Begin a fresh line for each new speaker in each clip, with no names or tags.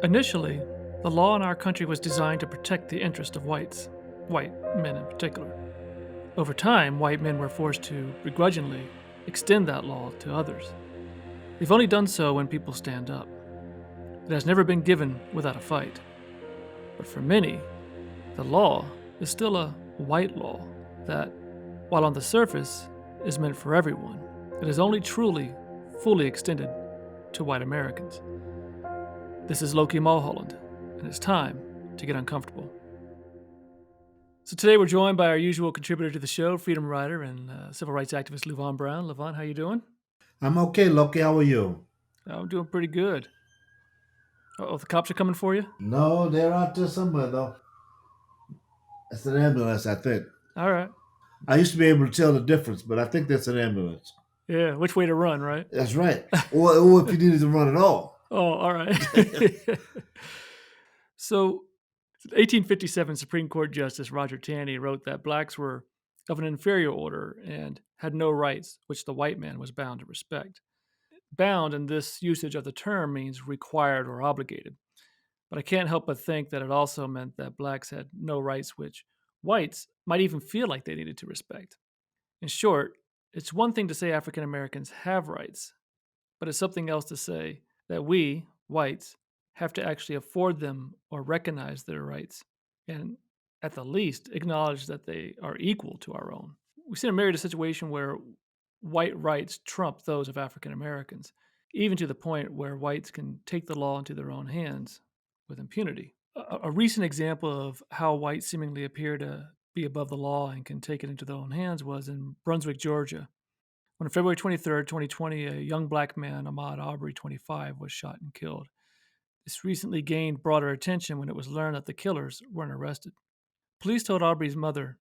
Initially, the law in our country was designed to protect the interest of white men in particular. Over time, white men were forced to begrudgingly extend that law to others. They've only done so when people stand up. It has never been given without a fight. But for many, the law is still a white law that, while on the surface, is meant for everyone. It is only truly, fully extended to white Americans. This is Loki Mulholland, and it's time to get uncomfortable. So today we're joined by our usual contributor to the show, freedom writer and civil rights activist Luvaghn Brown. Luvaghn, how you doing?
I'm okay, Loki. How are you?
I'm doing pretty good. Oh, the cops are coming for you?
No, they're out there somewhere though. It's an ambulance, I think.
All right.
I used to be able to tell the difference, but I think that's an ambulance.
Yeah, which way to run, right?
That's right. Or if you needed to run at all.
Oh, all right. So, 1857 Supreme Court Justice Roger Taney wrote that blacks were of an inferior order and had no rights, which the white man was bound to respect. Bound in this usage of the term means required or obligated. But I can't help but think that it also meant that blacks had no rights which whites might even feel like they needed to respect. In short, it's one thing to say African Americans have rights, but it's something else to say that we, whites, have to actually afford them or recognize their rights, and at the least, acknowledge that they are equal to our own. We've seen a myriad of situation where white rights trump those of African Americans, even to the point where whites can take the law into their own hands with impunity. A recent example of how whites seemingly appear to be above the law and can take it into their own hands was in Brunswick, Georgia, when on February 23rd, 2020, a young black man, Ahmaud Arbery, 25, was shot and killed. This recently gained broader attention when it was learned that the killers weren't arrested. Police told Arbery's mother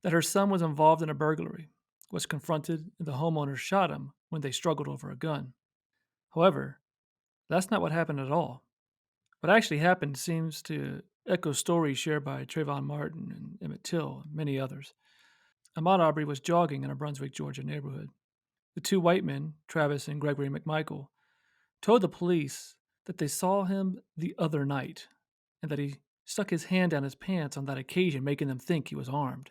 that her son was involved in a burglary, was confronted, and the homeowner shot him when they struggled over a gun. However, that's not what happened at all. What actually happened seems to echo stories shared by Trayvon Martin and Emmett Till and many others. Ahmaud Arbery was jogging in a Brunswick, Georgia neighborhood. The two white men, Travis and Gregory McMichael, told the police that they saw him the other night and that he stuck his hand down his pants on that occasion, making them think he was armed.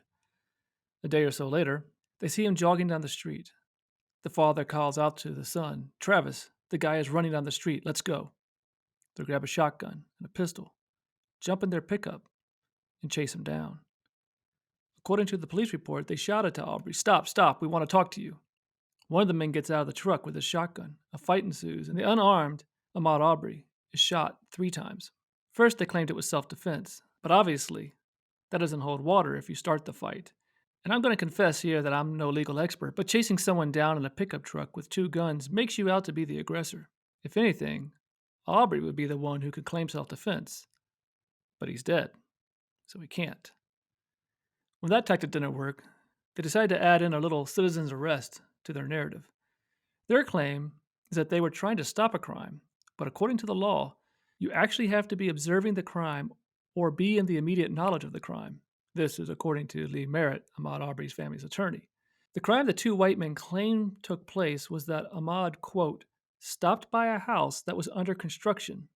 A day or so later, they see him jogging down the street. The father calls out to the son, Travis, the guy is running down the street, let's go. They grab a shotgun and a pistol, jump in their pickup, and chase him down. According to the police report, they shouted to Aubrey, stop, stop, we want to talk to you. One of the men gets out of the truck with his shotgun. A fight ensues, and the unarmed Ahmaud Arbery is shot 3 times. First, they claimed it was self defense, but obviously, that doesn't hold water if you start the fight. And I'm going to confess here that I'm no legal expert, but chasing someone down in a pickup truck with 2 guns makes you out to be the aggressor. If anything, Aubrey would be the one who could claim self defense, but he's dead, so he can't. When that tactic didn't work, they decided to add in a little citizen's arrest to their narrative. Their claim is that they were trying to stop a crime, but according to the law, you actually have to be observing the crime or be in the immediate knowledge of the crime. This is according to Lee Merritt, Ahmaud Arbery's family's attorney. The crime the two white men claim took place was that Ahmaud, quote, stopped by a house that was under construction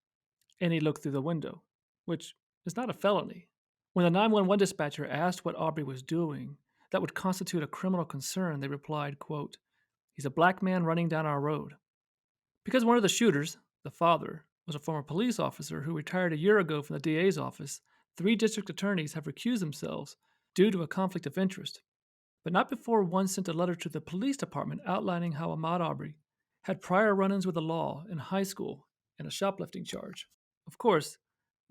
and he looked through the window, which is not a felony. When the 911 dispatcher asked what Arbery was doing that would constitute a criminal concern, they replied, quote, he's a black man running down our road. Because one of the shooters, the father, was a former police officer who retired a year ago from the DA's office, 3 district attorneys have recused themselves due to a conflict of interest, but not before one sent a letter to the police department outlining how Ahmaud Arbery had prior run ins with the law in high school and a shoplifting charge. Of course,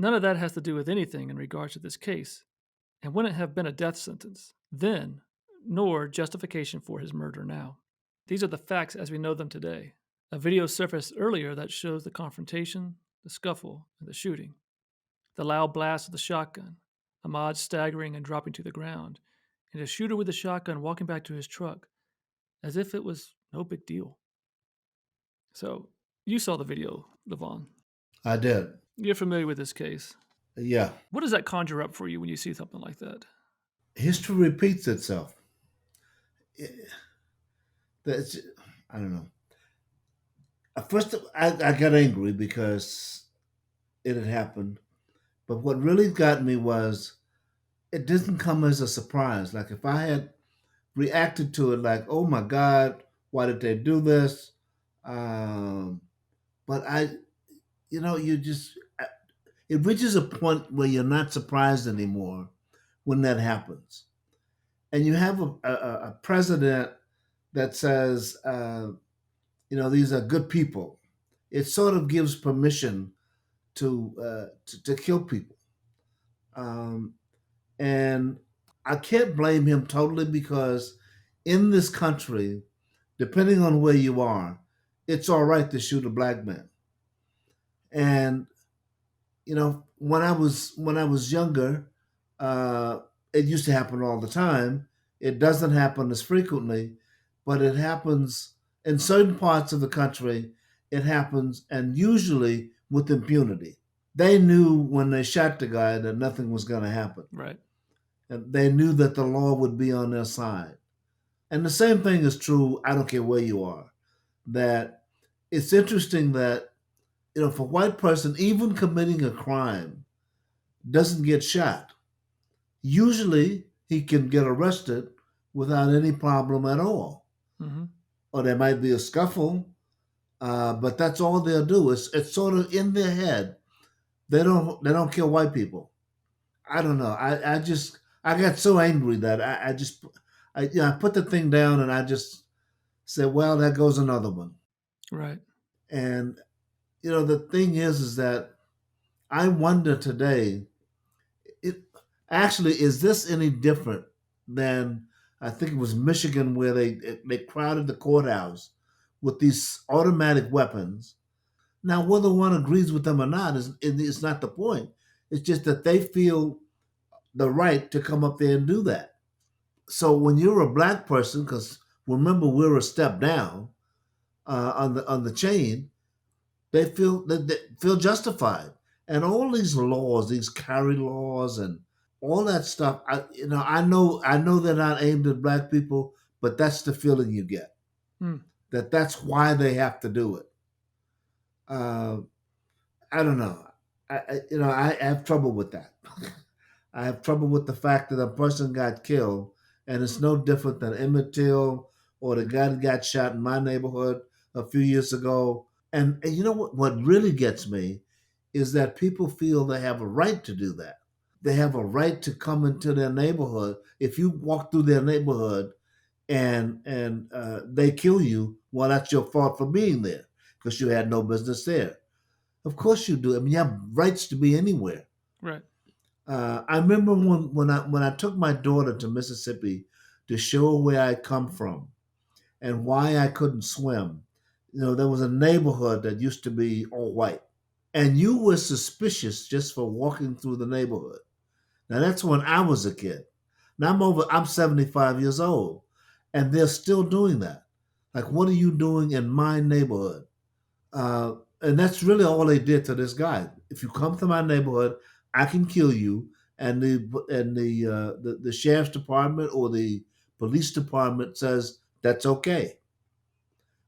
none of that has to do with anything in regards to this case, and wouldn't have been a death sentence then, nor justification for his murder now. These are the facts as we know them today. A video surfaced earlier that shows the confrontation, the scuffle, and the shooting. The loud blast of the shotgun, Ahmaud staggering and dropping to the ground, and a shooter with the shotgun walking back to his truck, as if it was no big deal. So, you saw the video, Luvaghn.
I did.
You're familiar with this case.
Yeah.
What does that conjure up for you when you see something like that?
History repeats itself. That's, I don't know. At first, I got angry because it had happened. But what really got me was it didn't come as a surprise. Like if I had reacted to it like, "Oh my God, why did they do this?" Um, but you just it reaches a point where you're not surprised anymore when that happens, and you have a president that says, these are good people. It sort of gives permission to kill people, um, and I can't blame him totally because in this country, depending on where you are, it's all right to shoot a black man. And when I was younger, uh, it used to happen all the time. It doesn't happen as frequently, but it happens in certain parts of the country. It happens, and usually with impunity. They knew when they shot the guy that nothing was going to happen,
Right.
and they knew that the law would be on their side. And the same thing is true. I don't care where you are. That it's interesting that for a white person, even committing a crime doesn't get shot. Usually, he can get arrested without any problem at all.
Hmm.
Or there might be a scuffle, but that's all they'll do. It's sort of in their head. They don't kill white people. I don't know. I got so angry that I just I put the thing down and I just said, well, there goes another one.
Right.
And the thing is that I wonder today, it actually is this any different than I think it was Michigan where they crowded the courthouse with these automatic weapons. Now, whether one agrees with them or not is not the point. It's just that they feel the right to come up there and do that. So when you're a black person, because remember we're a step down on the chain, they feel justified, and all these laws, these carry laws, and all that stuff. I know they're not aimed at black people, but that's the feeling you get,
Mm.
that's why they have to do it. Uh, I don't know. I have trouble with that. I have trouble with the fact that a person got killed, and it's no different than Emmett Till or the guy that got shot in my neighborhood a few years ago. And you know what really gets me is that people feel they have a right to do that. They have a right to come into their neighborhood. If you walk through their neighborhood and they kill you, well, that's your fault for being there because you had no business there. Of course you do. I mean, you have rights to be anywhere.
Right.
I remember when I took my daughter to Mississippi to show her where I come from and why I couldn't swim. There was a neighborhood that used to be all white, and you were suspicious just for walking through the neighborhood. Now that's when I was a kid. Now I'm 75 years old, and they're still doing that. Like, what are you doing in my neighborhood? And that's really all they did to this guy. If you come to my neighborhood, I can kill you. And the sheriff's department or the police department says that's okay.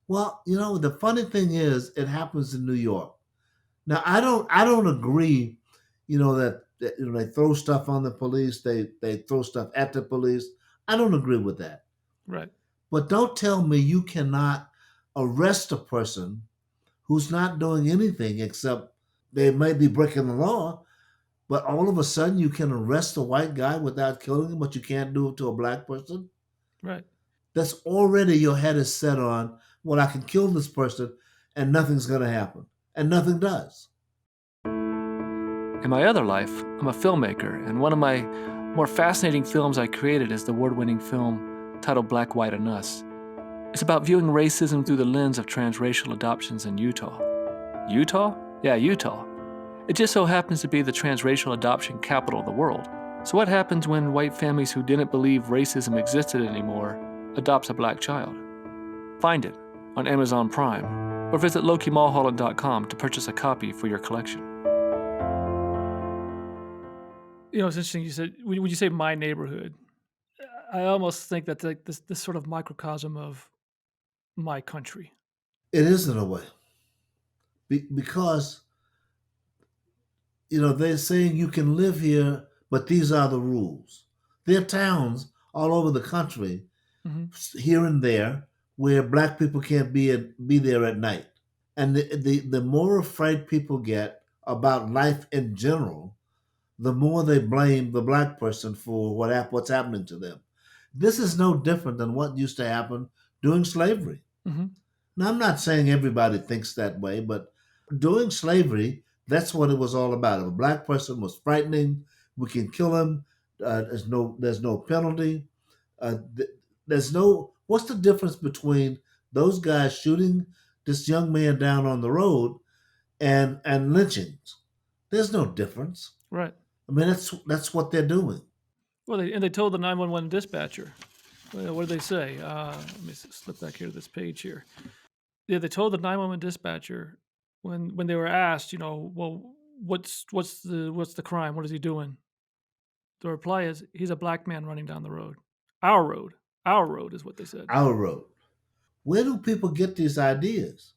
Well, the funny thing is, it happens in New York. Now, I don't agree. That they throw stuff on the police. They throw stuff at the police. I don't agree with that.
Right.
But don't tell me you cannot arrest a person who's not doing anything except they may be breaking the law, but all of a sudden you can arrest a white guy without killing him, but you can't do it to a black person.
Right.
That's already your head is set on, well, I can kill this person and nothing's going to happen. And nothing does.
In my other life, I'm a filmmaker, and one of my more fascinating films I created is the award-winning film titled Black, White, and Us. It's about viewing racism through the lens of transracial adoptions in Utah. Utah? Yeah, Utah. It just so happens to be the transracial adoption capital of the world. So what happens when white families who didn't believe racism existed anymore adopts a black child? Find it on Amazon Prime or visit LokiMulholland.com to purchase a copy for your collection. It's interesting. You said when you say my neighborhood, I almost think that's like this sort of microcosm of my country.
It is in a way because they're saying you can live here, but these are the rules. There are towns all over the country,
Hmm.
here and there, where black people can't be there at night. And the more afraid people get about life in general, the more they blame the black person for what's happening to them. This is no different than what used to happen during slavery.
Hmm.
Now, I'm not saying everybody thinks that way, but during slavery, that's what it was all about. If a black person was frightening, we can kill him. There's no penalty. Uh, th- there's no. What's the difference between those guys shooting this young man down on the road and lynchings? There's no difference.
Right.
I mean, that's what they're doing.
Well, they told the 911 dispatcher. Well, what did they say? Let me slip back here to this page here. Yeah, they told the 911 dispatcher when they were asked, well, what's the crime? What is he doing? The reply is he's a black man running down the road. Our road. Our road is what they said.
Our road. Where do people get these ideas?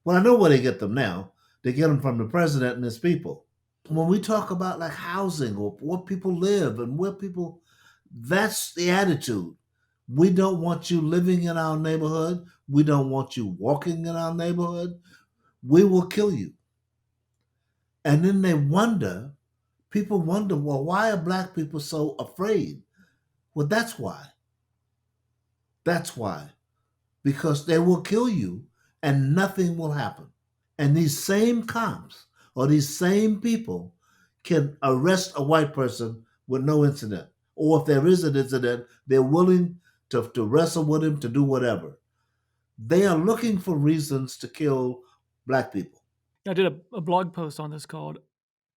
Well, I know where they get them now. They get them from the president and his people. When we talk about like housing or where people live and where people, that's the attitude. We don't want you living in our neighborhood. We don't want you walking in our neighborhood. We will kill you. And then people wonder, well, why are black people so afraid? Well, that's why. That's why. Because they will kill you and nothing will happen. And these same cops or these same people can arrest a white person with no incident. Or if there is an incident, they're willing to wrestle with him, to do whatever. They are looking for reasons to kill black people.
I did a blog post on this called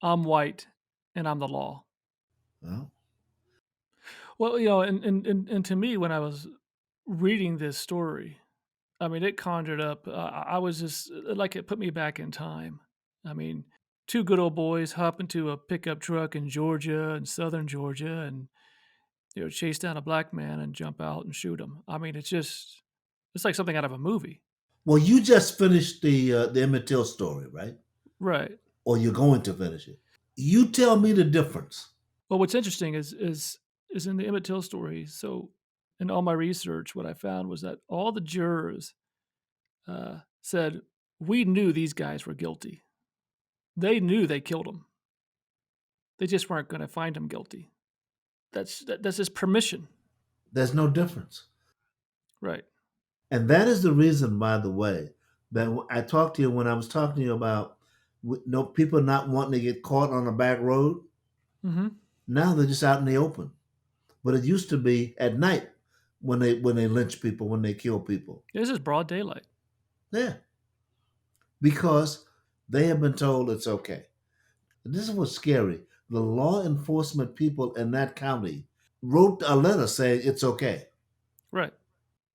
"I'm White and I'm the Law."
Well,
Well, and to me, when I was reading this story, I mean, it conjured up. I was just like it put me back in time. I mean, two good old boys hop into a pickup truck in Georgia and southern Georgia, and chase down a black man and jump out and shoot him. I mean, it's like something out of a movie,
well, you just finished the Emmett Till story, right?
right?
Or you're going to finish it. You tell me the difference.
Well, what's interesting is in the Emmett Till story. So, in all my research, what I found was that all the jurors said we knew these guys were guilty. They knew they killed him. They just weren't going to find him guilty. That's his permission,
There's no difference.
right?
And that is the reason, by the way, that I talked to you when I was talking to you about no people not wanting to get caught on a back road.
Mm-hmm.
Now they're just out in the open. But it used to be at night when they lynch people, when they kill people.
This is broad daylight.
Yeah, because they have been told it's okay. This is what's scary. The law enforcement people in that county wrote a letter saying it's okay.
Right.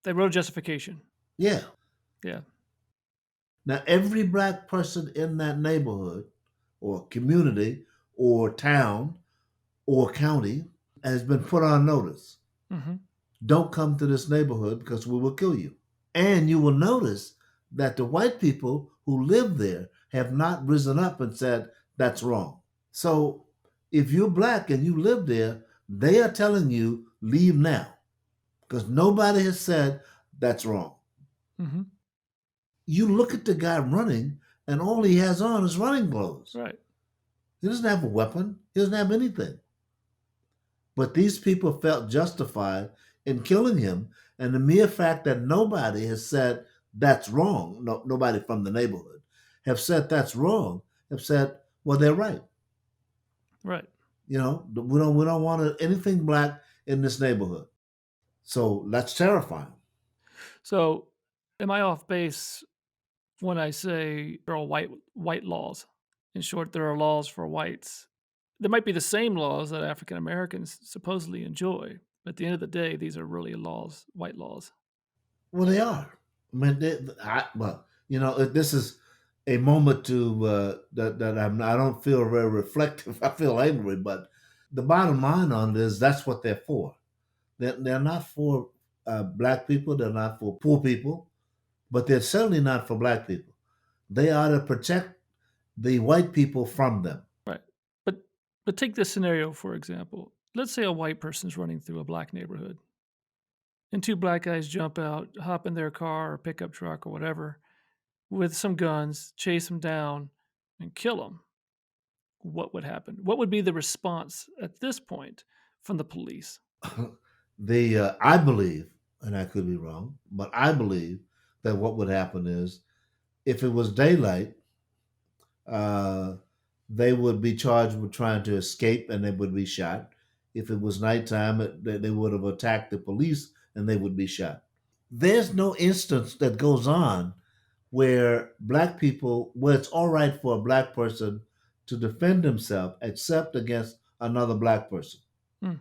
They wrote justification.
Yeah.
Yeah.
Now every black person in that neighborhood or community or town or county has been put on notice.
Mm-hmm.
Don't come to this neighborhood because we will kill you. And you will notice that the white people who live there have not risen up and said, that's wrong. So if you're black and you live there, they are telling you, leave now because nobody has said that's wrong.
Mm-hmm.
You look at the guy running, and all he has on is running clothes.
Right.
He doesn't have a weapon, he doesn't have anything. But these people felt justified in killing him. And the mere fact that nobody has said that's wrong, nobody from the neighborhood have said that's wrong, have said, well, they're right.
Right.
We don't want anything black in this neighborhood. So that's terrifying.
So, am I off base when I say there are white laws? In short, there are laws for whites. There might be the same laws that African Americans supposedly enjoy, but at the end of the day, these are really laws, white laws.
Well, they are. I mean, this is a moment that I don't feel very reflective. I feel angry, but the bottom line on this, that's what they're for. They're not for black people. They're not for poor people, but they're certainly not for black people. They are to protect the white people from them.
Right. But take this scenario, for example. Let's say a white person's running through a black neighborhood, and two black guys jump out, hop in their car or pickup truck or whatever with some guns, chase them down, and kill them. What would happen? What would be the response at this point from the police?
I believe, and I could be wrong, but I believe that what would happen is if it was daylight, uh, they would be charged with trying to escape and they would be shot. If it was nighttime, they would have attacked the police and they would be shot. There's no instance that goes on where black people, where it's all right for a black person to defend himself except against another black person.
Hmm.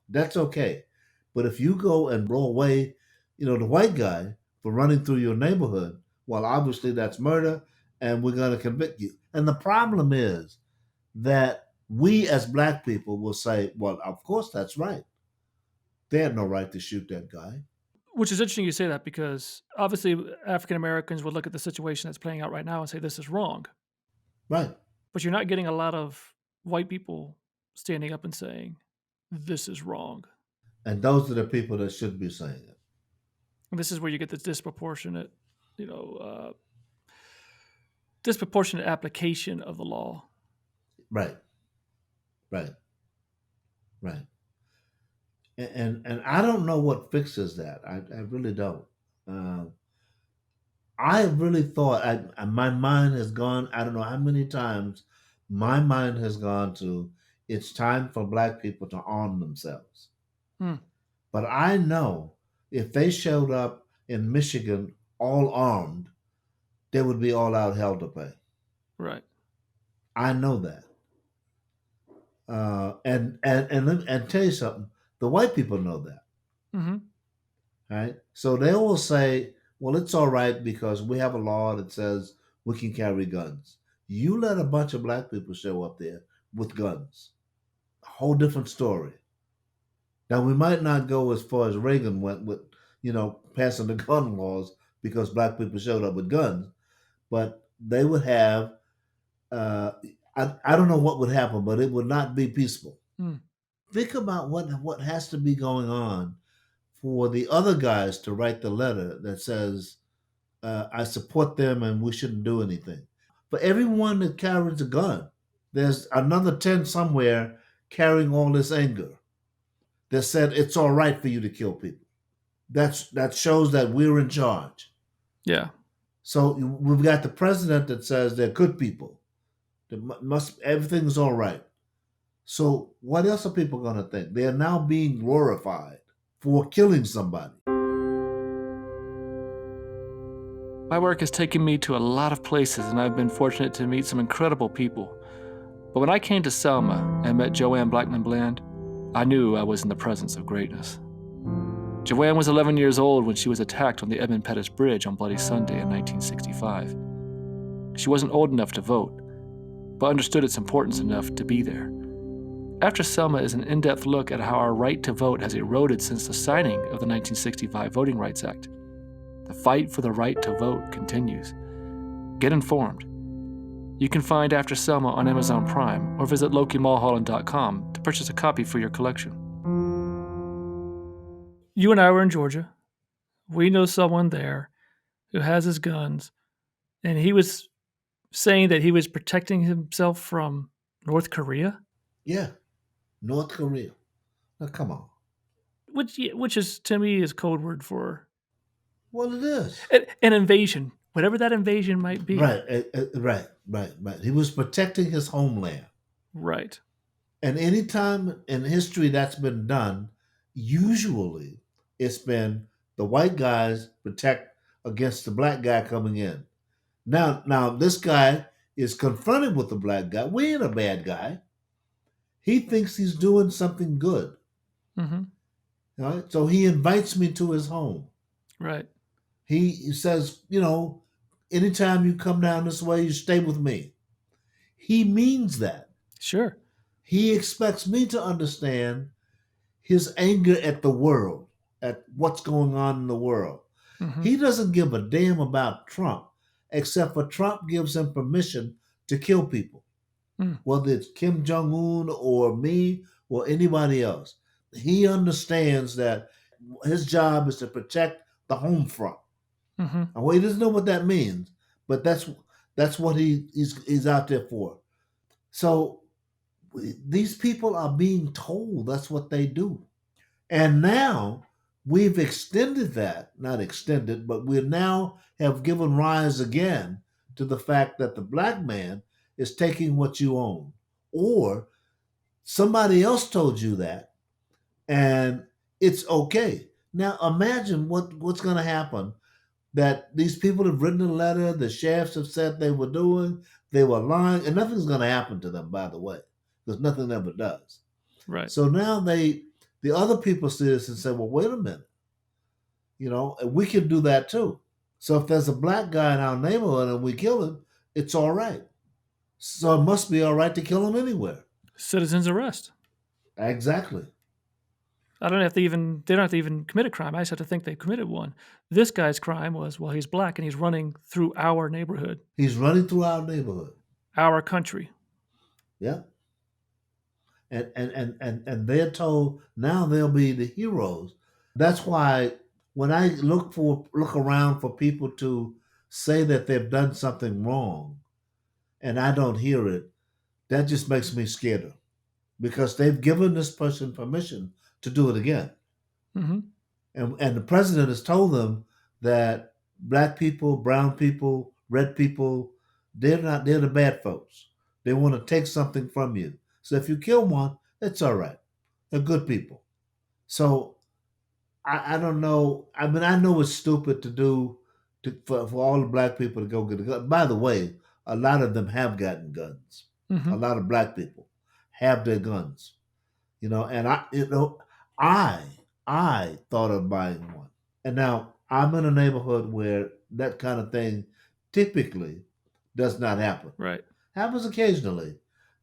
That's okay. But if you go and blow away, the white guy for running through your neighborhood, well, obviously that's murder and we're going to convict you. And the problem is that we as black people will say, well, of course that's right. They had no right to shoot that guy.
Which is interesting you say that because obviously African Americans would look at the situation that's playing out right now and say this is wrong.
Right.
But you're not getting a lot of white people standing up and saying this is wrong.
And those are the people that should be saying it.
And this is where you get this you know, uh, disproportionate application of the law.
Right. Right. Right. And I don't know what fixes that. I really don't. Uh, I really thought my mind has gone. I don't know how many times my mind has gone to. It's time for black people to arm themselves.
Hmm.
But I know if they showed up in Michigan all armed, there would be all out hell to pay.
Right.
I know that. And tell you something. The white people know that.
Mm-hmm.
Right? So they will say, well, it's all right because we have a law that says we can carry guns. You let a bunch of black people show up there with guns. A whole different story. Now, we might not go as far as Reagan went with, passing the gun laws because black people showed up with guns, but they would have, uh, I don't know what would happen, but it would not be peaceful.
Hmm.
Think about what has to be going on for the other guys to write the letter that says, I support them and we shouldn't do anything. For everyone that carries a gun, there's another 10 somewhere carrying all this anger that said it's all right for you to kill people. That shows that we're in charge.
Yeah.
So we've got the president that says they're good people. Everything's all right. So what else are people going to think? They are now being glorified for killing somebody.
My work has taken me to a lot of places, and I've been fortunate to meet some incredible people. But when I came to Selma and met Joanne Blackman Bland, I knew I was in the presence of greatness. Joanne was 11 years old when she was attacked on the Edmund Pettus Bridge on Bloody Sunday in 1965. She wasn't old enough to vote, but understood its importance enough to be there. After Selma is an in-depth look at how our right to vote has eroded since the signing of the 1965 Voting Rights Act. The fight for the right to vote continues. Get informed. You can find After Selma on Amazon Prime or visit LokiMulholland.com to purchase a copy for your collection. You and I were in Georgia. We know someone there who has his guns, and he was saying that he was protecting himself from North Korea.
Yeah, North Korea. Now, come on.
Which is to me is code word for
Well, it is.
an invasion, whatever that invasion might be.
Right, right. He was protecting his homeland.
Right.
And anytime in history that's been done, usually it's been the white guys protect against the black guy coming in. Now this guy is confronted with the black guy. We ain't a bad guy. He thinks he's doing something good.
Mm-hmm.
Right? So he invites me to his home.
Right.
He says, anytime you come down this way, you stay with me. He means that.
Sure.
He expects me to understand his anger at the world, at what's going on in the world.
Mm-hmm.
He doesn't give a damn about Trump, except for Trump gives him permission to kill people.
Mm,
whether it's Kim Jong Un or me or anybody else. He understands that his job is to protect the home front.
mm-hmm.
And well, he doesn't know what that means, but that's what he's out there for. So these people are being told that's what they do. And now we've extended that, not extended, but we now have given rise again to the fact that the black man is taking what you own. Or somebody else told you that, and it's okay. Now imagine what's going to happen that these people have written a letter, the sheriffs have said they were doing, they were lying, and nothing's going to happen to them, by the way, because nothing ever does.
Right.
So now the other people see this and say, well, wait a minute, we can do that too. So if there's a black guy in our neighborhood and we kill him, it's all right. So it must be all right to kill him anywhere.
Citizens arrest.
Exactly.
I don't have to even. They don't have to even commit a crime. I just have to think they committed one. This guy's crime was, well, he's black and he's running through our neighborhood,
He's running through our neighborhood.
our country.
Yeah. And they're told now they'll be the heroes. That's why when I look around for people to say that they've done something wrong and I don't hear it, that just makes me scared because they've given this person permission to do it again.
Mm-hmm.
And the president has told them that black people, brown people, red people, they're the bad folks. They want to take something from you. So if you kill one, it's all right. They're good people. So I don't know. I mean, I know it's stupid to do for all the black people to go get a gun. By the way, a lot of them have gotten guns.
Mm-hmm.
A lot of black people have their guns. And I thought of buying one. And now I'm in a neighborhood where that kind of thing typically does not happen.
Right.
Happens occasionally,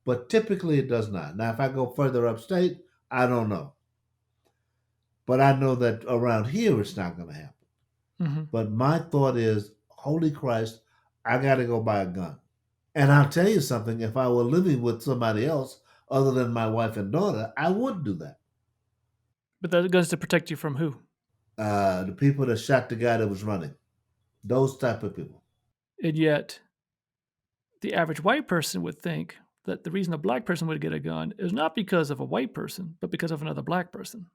but typically it does not. Now, if I go further upstate, I don't know. But I know that around here it's not going to happen.
Mm-hmm.
But my thought is, holy Christ, I got to go buy a gun. And I'll tell you something, if I were living with somebody else other than my wife and daughter, I would do that.
But that gun's to protect you from who?
The people that shot the guy that was running, those type of people.
And yet, the average white person would think that the reason a black person would get a gun is not because of a white person, but because of another black person.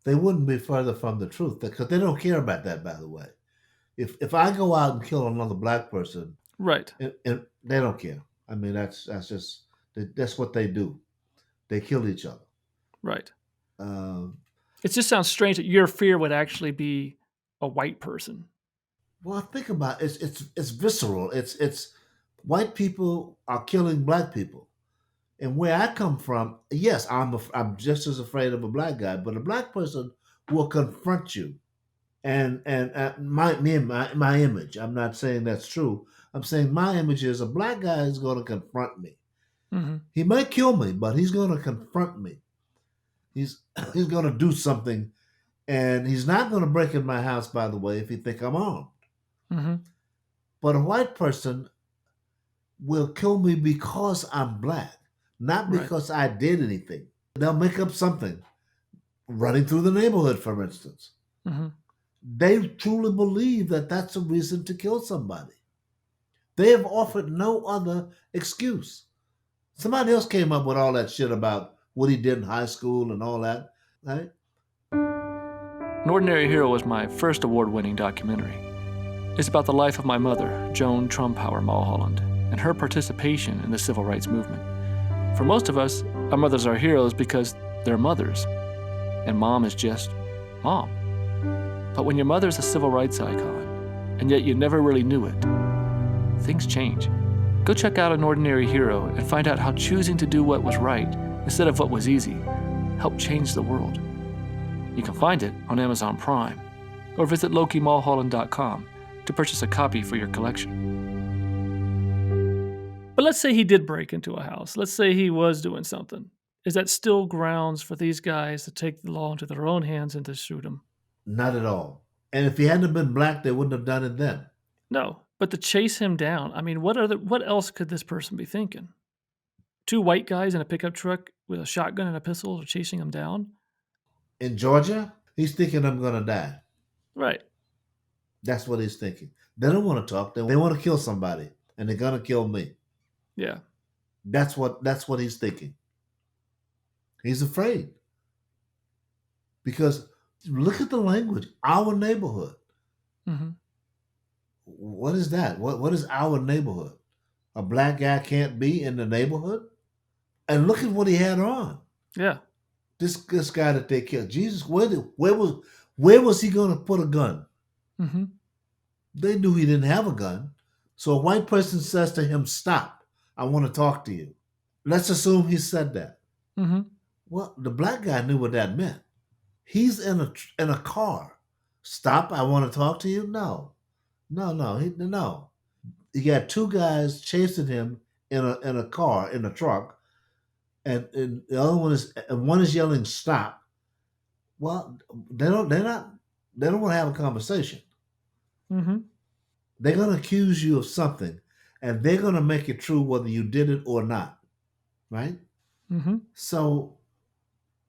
They wouldn't be further from the truth because they don't care about that, by the way. If I go out and kill another black person,
Right.
and they don't care. I mean, that's what they do. They kill each other.
Right.
Um,
It just sounds strange that your fear would actually be a white person.
well, think about it. It's visceral. It's white people are killing black people, and where I come from, yes, I'm just as afraid of a black guy, but a black person will confront you. And my image. I'm not saying that's true. I'm saying my image is a black guy is going to confront me.
Mm-hmm.
He might kill me, but he's going to confront me. He's he's going to do something, and he's not going to break in my house. By the way, if he think I'm armed,
Mm-hmm.
but a white person will kill me because I'm black, not
Right.
because I did anything. They'll make up something, running through the neighborhood, for instance.
Mm-hmm.
They truly believe that that's a reason to kill somebody. They have offered no other excuse. Somebody else came up with all that shit about what he did in high school and all that, right?
An Ordinary Hero was my first award-winning documentary. It's about the life of my mother, Joan Trumpower Mulholland, and her participation in the civil rights movement. For most of us, our mothers are heroes because they're mothers, and mom is just mom. But when your mother's a civil rights icon, and yet you never really knew it, things change. Go check out An Ordinary Hero and find out how choosing to do what was right instead of what was easy helped change the world. You can find it on Amazon Prime, or visit LokiMulholland.com to purchase a copy for your collection. But let's say he did break into a house. Let's say he was doing something. Is that still grounds for these guys to take the law into their own hands and to shoot him?
Not at all. And if he hadn't been black, they wouldn't have done it then.
No. But to chase him down, I mean, what else could this person be thinking? Two white guys in a pickup truck with a shotgun and a pistol are chasing him down?
In Georgia, he's thinking I'm going to die.
Right.
That's what he's thinking. They don't want to talk. They want to kill somebody, and they're going to kill me.
Yeah.
That's what he's thinking. He's afraid because look at the language. Our neighborhood.
Mhm.
What is that? What is our neighborhood? A black guy can't be in the neighborhood? And look at what he had on.
Yeah.
This guy that they killed. Jesus, where was he going to put a gun?
Mhm.
They knew he didn't have a gun. So a white person says to him, "Stop. I want to talk to you." Let's assume he said that.
Mhm.
Well, the black guy knew what that meant. He's in a car. "Stop. I want to talk to you." No. No, no, no. He got two guys chasing him in a car, in a truck, and the other one is yelling "Stop." Well, they don't want to have a conversation.
Mhm.
They're going to accuse you of something, and they're going to make it true whether you did it or not, right?
Mhm.
So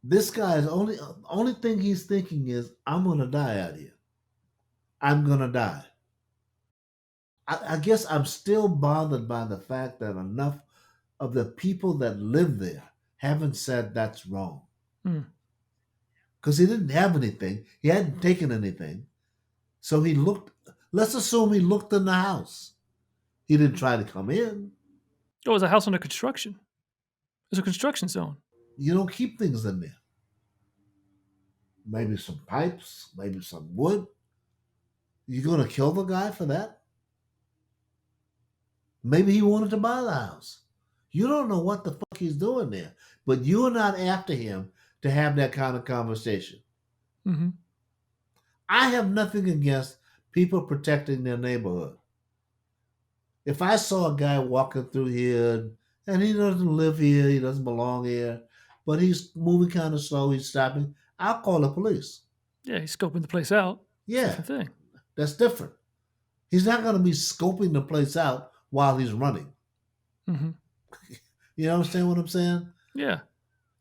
this guy's only thing he's thinking is, "I'm going to die out here. I'm going to die." I guess I'm still bothered by the fact that enough of the people that live there haven't said that's wrong,
Mm.
because he didn't have anything. He hadn't taken anything. So he looked. Let's assume he looked in the house. He didn't try to come in.
Oh, it was a house under construction. It's a construction zone.
You don't keep things in there. Maybe some pipes, maybe some wood. You going to kill the guy for that? Maybe he wanted to buy the house. You don't know what the fuck he's doing there, but you're not after him to have that kind of conversation.
Mhm.
I have nothing against people protecting their neighborhood. If I saw a guy walking through here and he doesn't live here, he doesn't belong here, but he's moving kind of slow, he's stopping, I'll call the police.
Yeah, he's scoping the place out. It's a
Yeah,
different thing.
that's different. He's not going to be scoping the place out while he's running.
Mhm.
You understand what I'm saying?
Yeah.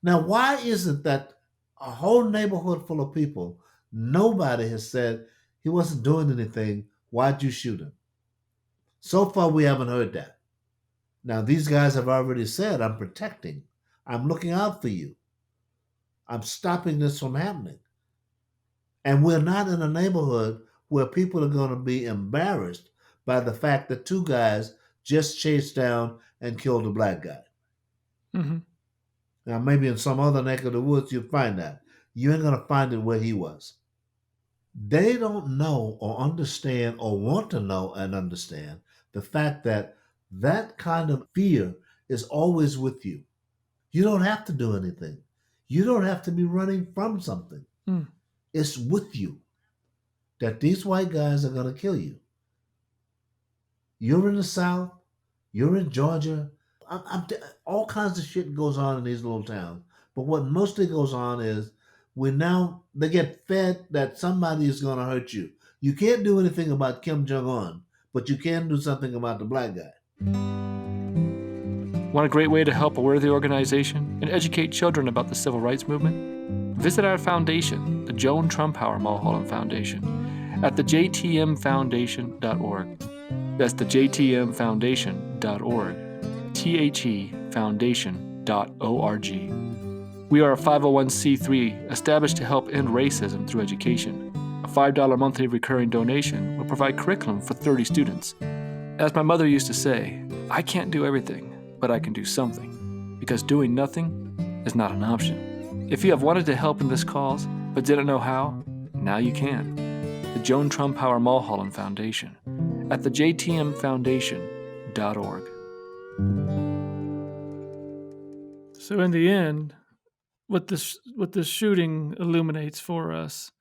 Now, why is it that a whole neighborhood full of people, nobody has said he wasn't doing anything? Why'd you shoot him? So far, we haven't heard that. Now, these guys have already said, "I'm protecting, I'm looking out for you, I'm stopping this from happening." And we're not in a neighborhood where people are going to be embarrassed by the fact that two guys just chased down and killed a black guy.
Mhm.
Now, maybe in some other neck of the woods, you'll find that. You ain't going to find it where he was. They don't know or understand or want to know and understand the fact that that kind of fear is always with you. You don't have to do anything. You don't have to be running from something.
Mm.
It's with you that these white guys are going to kill you. You're in the South. You're in Georgia. All kinds of shit goes on in these little towns. But what mostly goes on is they get fed that somebody is going to hurt you. You can't do anything about Kim Jong Un, but you can do something about the black guy.
Want a great way to help a worthy organization and educate children about the civil rights movement? Visit our foundation, the Joan Trumpauer Mulholland Foundation, at the JTMFoundation.org. That's the JTMFoundation.org. THEFoundation.org. We are a 501c3 established to help end racism through education. A $5 monthly recurring donation will provide curriculum for 30 students. As my mother used to say, I can't do everything, but I can do something, because doing nothing is not an option. If you have wanted to help in this cause, but didn't know how, now you can. The Joan Trumpauer Mulholland Foundation at the JTMFoundation.org. So in the end, what this shooting illuminates for us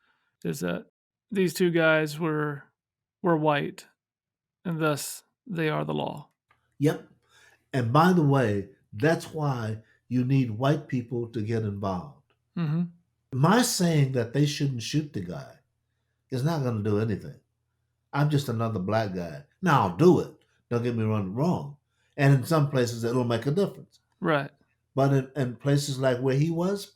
is that these two guys were white, and thus they are the law.
Yep. And by the way, that's why you need white people to get involved.
Mm-hmm.
My saying that they shouldn't shoot the guy is not going to do anything. I'm just another black guy. Now I'll do it. Don't get me wrong. And in some places it'll make a difference.
Right.
But in places like where he was,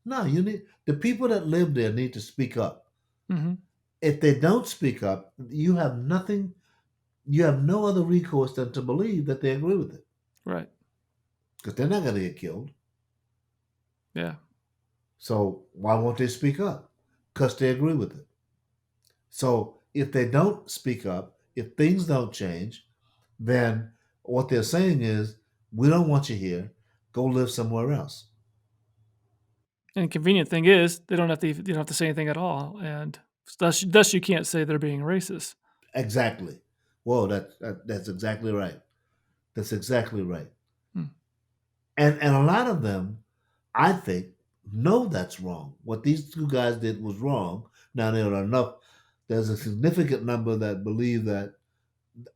no, you need the people that live there need to speak up.
Mm-hmm.
If they don't speak up, you have nothing, you have no other recourse than to believe that they agree with it.
Right.
Because they're not going to get killed.
Yeah.
So why won't they speak up? Because they agree with it. So if they don't speak up, if things don't change, then what they're saying is, we don't want you here. Go live somewhere else.
And the convenient thing is they don't have to you don't have to say anything at all, and thus you can't say they're being racist.
Exactly. Whoa, that's exactly right. That's exactly right.
Hmm.
And a lot of them, I think, know that's wrong. What these two guys did was wrong. Now there are enough. There's a significant number that believe that.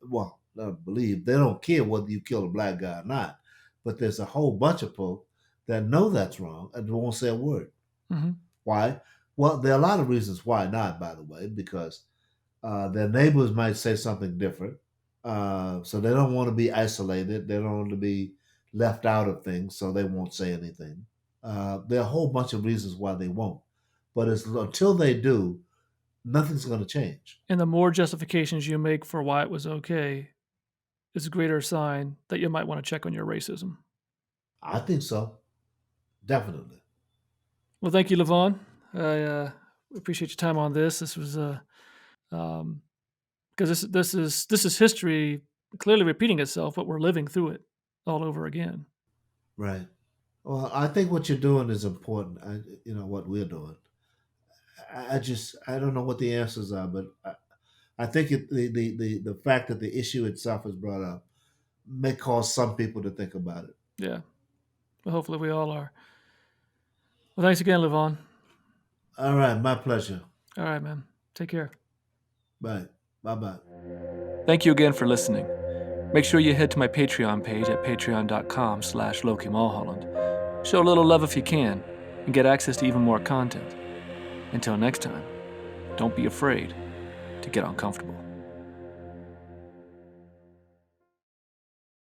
Well, not believe, they don't care whether you kill a black guy or not. But there's a whole bunch of folk that know that's wrong and won't say a word.
Mm-hmm.
Why? Well, there are a lot of reasons why not. By the way, because their neighbors might say something different. So they don't want to be isolated. They don't want to be left out of things, so they won't say anything. There are a whole bunch of reasons why they won't. But until they do, nothing's going to change.
And the more justifications you make for why it was okay, is a greater sign that you might want to check on your racism.
I think so. Definitely.
Well, thank you, Luvaghn. I appreciate your time on this. This was um, because this is history clearly repeating itself, but we're living through it all over again.
Right. Well, I think what you're doing is important. What we're doing. I don't know what the answers are, but I think the fact that the issue itself is brought up may cause some people to think about it.
Yeah. Well, hopefully we all are. Well, thanks again, Luvaghn.
All right, my pleasure.
All right, man. Take care.
Bye. Bye bye.
Thank you again for listening. Make sure you head to my Patreon page at patreon.com/Loki Mulholland. Show a little love if you can, and get access to even more content. Until next time, don't be afraid to get uncomfortable.